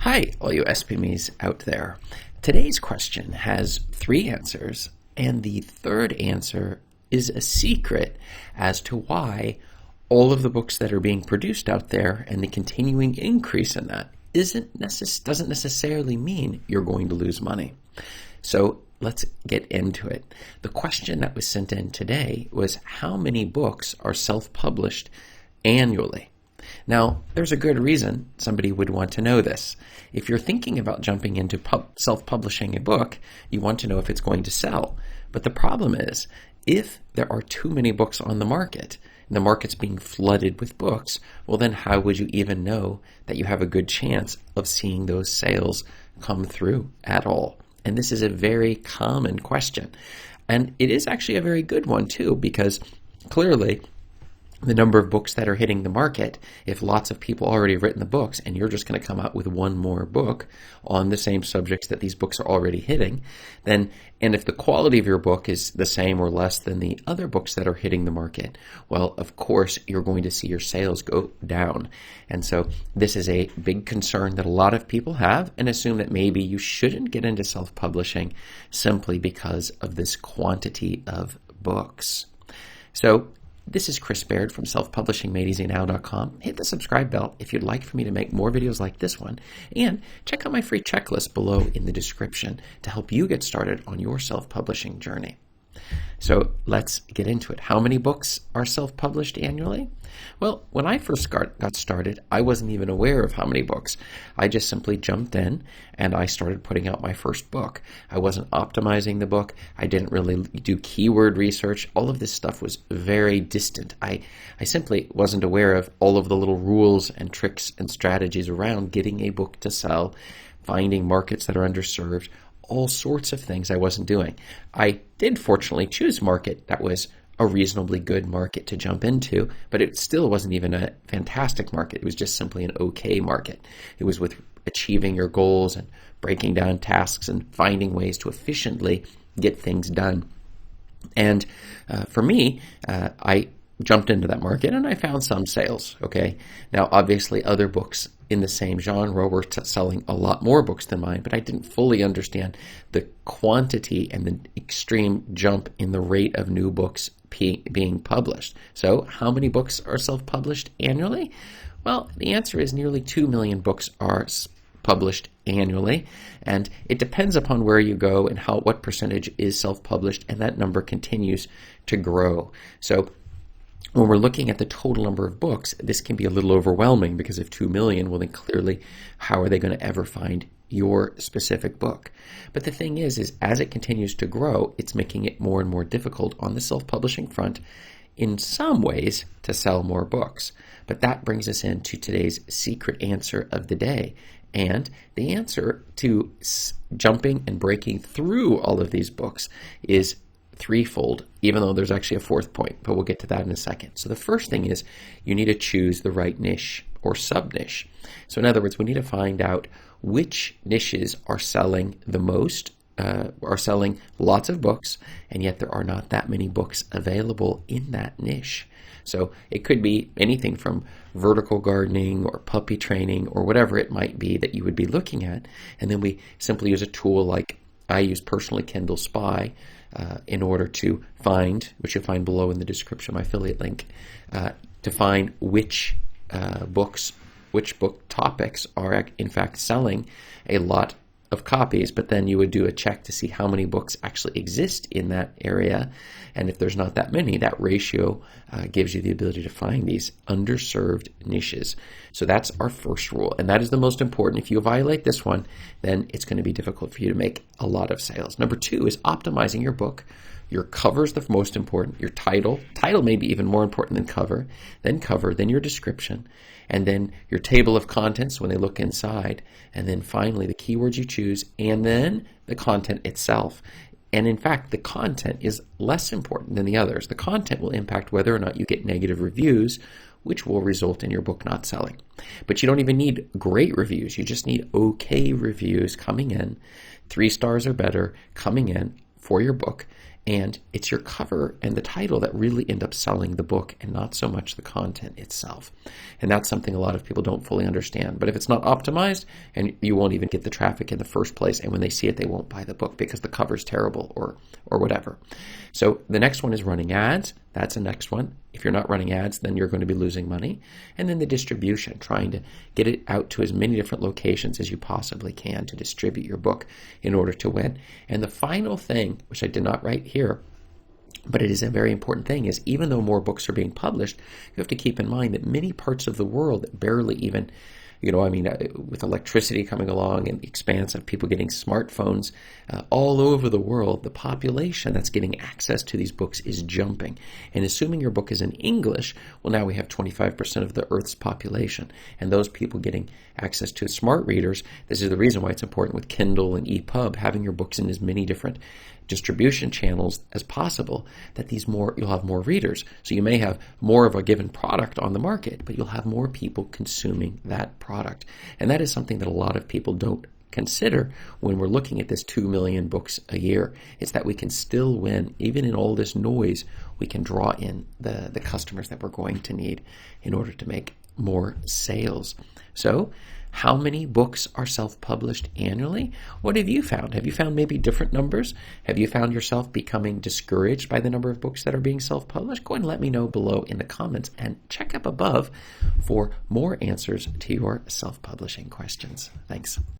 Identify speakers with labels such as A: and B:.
A: Hi, all you SPMEs out there. Today's question has 3 answers, and the third answer is a secret as to why all of the books that are being produced out there and the continuing increase in that doesn't necessarily mean you're going to lose money. So let's get into it. The question that was sent in today was how many books are self-published annually? Now, there's a good reason somebody would want to know this. If you're thinking about jumping into self-publishing a book, you want to know if it's going to sell. But the problem is, if there are too many books on the market, and the market's being flooded with books, well then how would you even know that you have a good chance of seeing those sales come through at all? And this is a very common question. And it is actually a very good one too, because clearly the number of books that are hitting the market, if lots of people already have written the books and you're just going to come out with one more book on the same subjects that these books are already hitting, then, and if the quality of your book is the same or less than the other books that are hitting the market, well, of course, you're going to see your sales go down. And so this is a big concern that a lot of people have and assume that maybe you shouldn't get into self-publishing simply because of this quantity of books. So this is Chris Baird from selfpublishingmadeeasynow.com. Hit the subscribe bell if you'd like for me to make more videos like this one, and check out my free checklist below in the description to help you get started on your self-publishing journey. So let's get into it. How many books are self-published annually? Well, when I first got started, I wasn't even aware of how many books. I just simply jumped in and I started putting out my first book. I wasn't optimizing the book. I didn't really do keyword research. All of this stuff was very distant. I simply wasn't aware of all of the little rules and tricks and strategies around getting a book to sell, finding markets that are underserved, all sorts of things I wasn't doing. I did fortunately choose a market that was a reasonably good market to jump into, but it still wasn't even a fantastic market. It was just simply an okay market. It was with achieving your goals and breaking down tasks and finding ways to efficiently get things done. And for me, I jumped into that market and I found some sales. Okay. Now, obviously other books in the same genre were selling a lot more books than mine, but I didn't fully understand the quantity and the extreme jump in the rate of new books being published. So how many books are self-published annually? Well, the answer is nearly 2 million books are published annually, and it depends upon where you go and what percentage is self-published, and that number continues to grow. So when we're looking at the total number of books, this can be a little overwhelming because if 2 million, well then clearly how are they going to ever find your specific book? But the thing is as it continues to grow, it's making it more and more difficult on the self-publishing front in some ways to sell more books. But that brings us into today's secret answer of the day. And the answer to jumping and breaking through all of these books is threefold, even though there's actually a fourth point, but we'll get to that in a second. So the first thing is you need to choose the right niche or sub-niche. So in other words, we need to find out which niches are selling the most, are selling lots of books, and yet there are not that many books available in that niche. So it could be anything from vertical gardening or puppy training or whatever it might be that you would be looking at. And then we simply use a tool like I use personally KDSpy in order to find, which you'll find below in the description, my affiliate link, to find which book topics are in fact selling a lot of copies. But then you would do a check to see how many books actually exist in that area. And if there's not that many, that ratio gives you the ability to find these underserved niches. So that's our first rule. And that is the most important. If you violate this one, then it's going to be difficult for you to make a lot of sales. Number 2 is optimizing your book. Your cover is the most important. Your title may be even more important than cover, then your description, and then your table of contents when they look inside, and then finally the keywords you choose, and then the content itself. And in fact, the content is less important than the others. The content will impact whether or not you get negative reviews, which will result in your book not selling. But you don't even need great reviews. You just need okay reviews coming in, 3 stars or better coming in for your book. And it's your cover and the title that really end up selling the book and not so much the content itself. And that's something a lot of people don't fully understand. But if it's not optimized, and you won't even get the traffic in the first place, and when they see it, they won't buy the book because the cover's terrible or whatever. So the next one is running ads. That's the next one. If you're not running ads, then you're going to be losing money. And then the distribution, trying to get it out to as many different locations as you possibly can to distribute your book in order to win. And the final thing, which I did not write here, but it is a very important thing, is even though more books are being published, you have to keep in mind that many parts of the world that barely even, with electricity coming along and the expanse of people getting smartphones all over the world, the population that's getting access to these books is jumping. And assuming your book is in English, well, now we have 25% of the Earth's population. And those people getting access to smart readers, this is the reason why it's important with Kindle and EPUB, having your books in as many different distribution channels as possible, that you'll have more readers. So you may have more of a given product on the market, but you'll have more people consuming that product. And that is something that a lot of people don't consider when we're looking at this 2 million books a year. It's that we can still win. Even in all this noise, we can draw in the customers that we're going to need in order to make more sales. So how many books are self-published annually? What have you found? Have you found maybe different numbers? Have you found yourself becoming discouraged by the number of books that are being self-published? Go ahead and let me know below in the comments, and check up above for more answers to your self-publishing questions. Thanks.